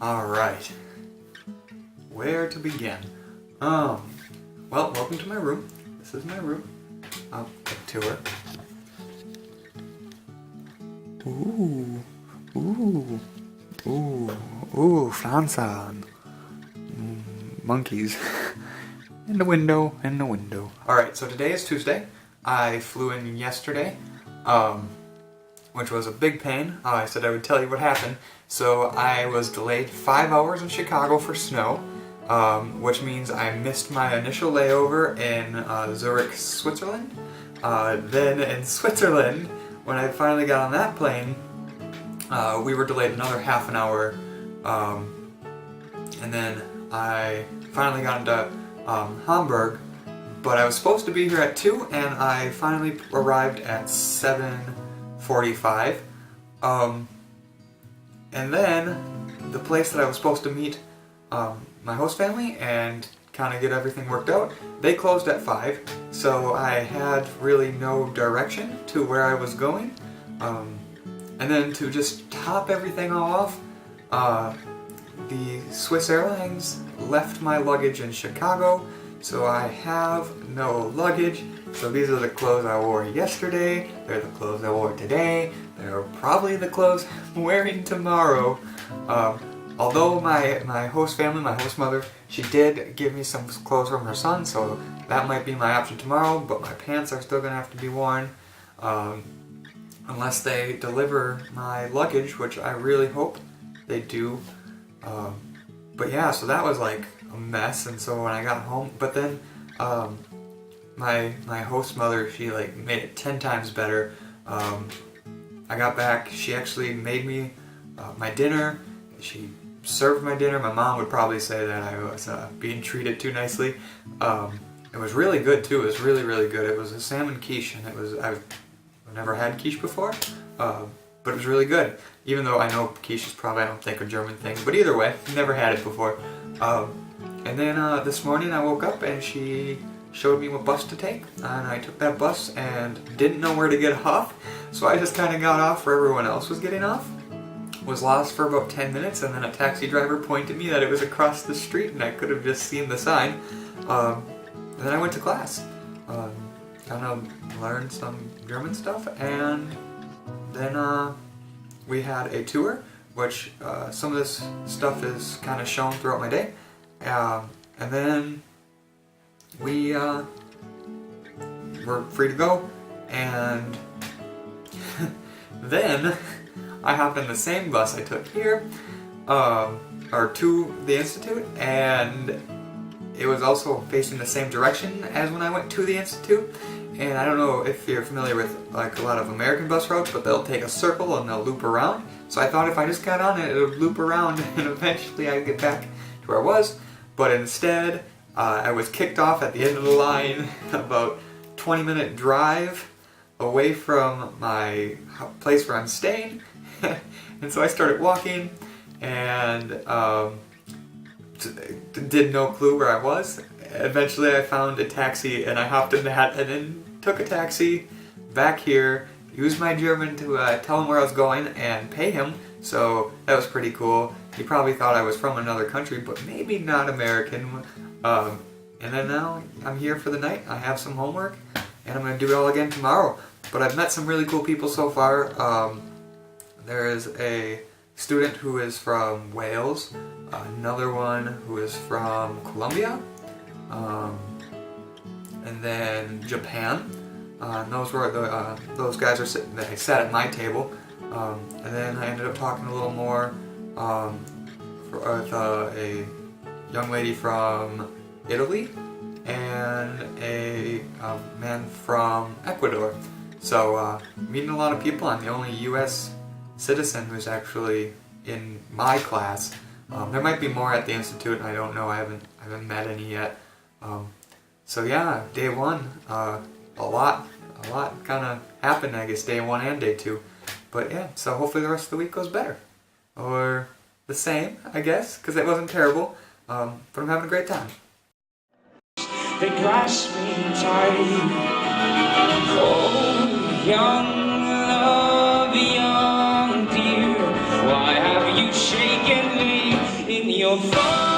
Alright. Where to begin? Well, welcome to my room. This is my room. I'll get a tour. Ooh, Fransan. Monkeys. In the window. Alright, so today is Tuesday. I flew in yesterday, which was a big pain. I said I would tell you what happened. So I was delayed 5 hours in Chicago for snow, which means I missed my initial layover in Zurich, Switzerland. Then in Switzerland, when I finally got on that plane, we were delayed another half an hour, and then I finally got into Hamburg, but I was supposed to be here at 2, and I finally arrived at 7:45. And then the place that I was supposed to meet my host family and kind of get everything worked out, they closed at 5, so I had really no direction to where I was going. And then to just top everything all off, the Swiss Airlines left my luggage in Chicago, so I have no luggage. So these are the clothes I wore yesterday, they're the clothes I wore today, they're probably the clothes I'm wearing tomorrow. Although my host family, my host mother, she did give me some clothes from her son, so that might be my option tomorrow, but my pants are still going to have to be worn. Unless they deliver my luggage, which I really hope they do. But yeah, so that was like a mess, and so when I got home, but then my host mother, she like made it 10 times better. I got back, she actually made me my dinner, she served my dinner. My mom would probably say that I was being treated too nicely. It was really good too, it was really good. It was a salmon quiche, and I've never had quiche before, but it was really good. Even though I know quiche is probably, I don't think, a German thing, but either way, never had it before. And then this morning I woke up and she showed me what bus to take, and I took that bus and didn't know where to get off, so I just kind of got off where everyone else was getting off. Was lost for about 10 minutes, and then a taxi driver pointed me that it was across the street, and I could have just seen the sign. And then I went to class. Kind of learned some German stuff, and then we had a tour, which some of this stuff is kind of shown throughout my day, and then we were free to go, and then I hopped on the same bus I took here, or to the Institute, and it was also facing the same direction as when I went to the Institute. And I don't know if you're familiar with like a lot of American bus routes, but they'll take a circle and they'll loop around. So I thought if I just got on it, it would loop around and eventually I'd get back to where I was. But instead, I was kicked off at the end of the line, about 20-minute drive away from my place where I'm staying. And so I started walking and did no clue where I was. Eventually I found a taxi and I hopped in that and then took a taxi back here, used my German to tell him where I was going and pay him, so that was pretty cool. He probably thought I was from another country, but maybe not American. And then now I'm here for the night, I have some homework, and I'm going to do it all again tomorrow. But I've met some really cool people so far. There is a student who is from Wales, another one who is from Colombia, and then Japan. Those were those guys are sitting. They sat at my table, and then I ended up talking a little more with a young lady from Italy and a man from Ecuador. So meeting a lot of people. I'm the only U.S. citizen who's actually in my class. There might be more at the Institute, and I don't know. I haven't met any yet. So yeah, day one, a lot kind of happened, I guess, day 1 and day 2. But yeah, so hopefully the rest of the week goes better. Or the same, I guess, because it wasn't terrible. But I'm having a great time. They grasp me tight. Oh, young love, young dear, why have you shaken me? you're far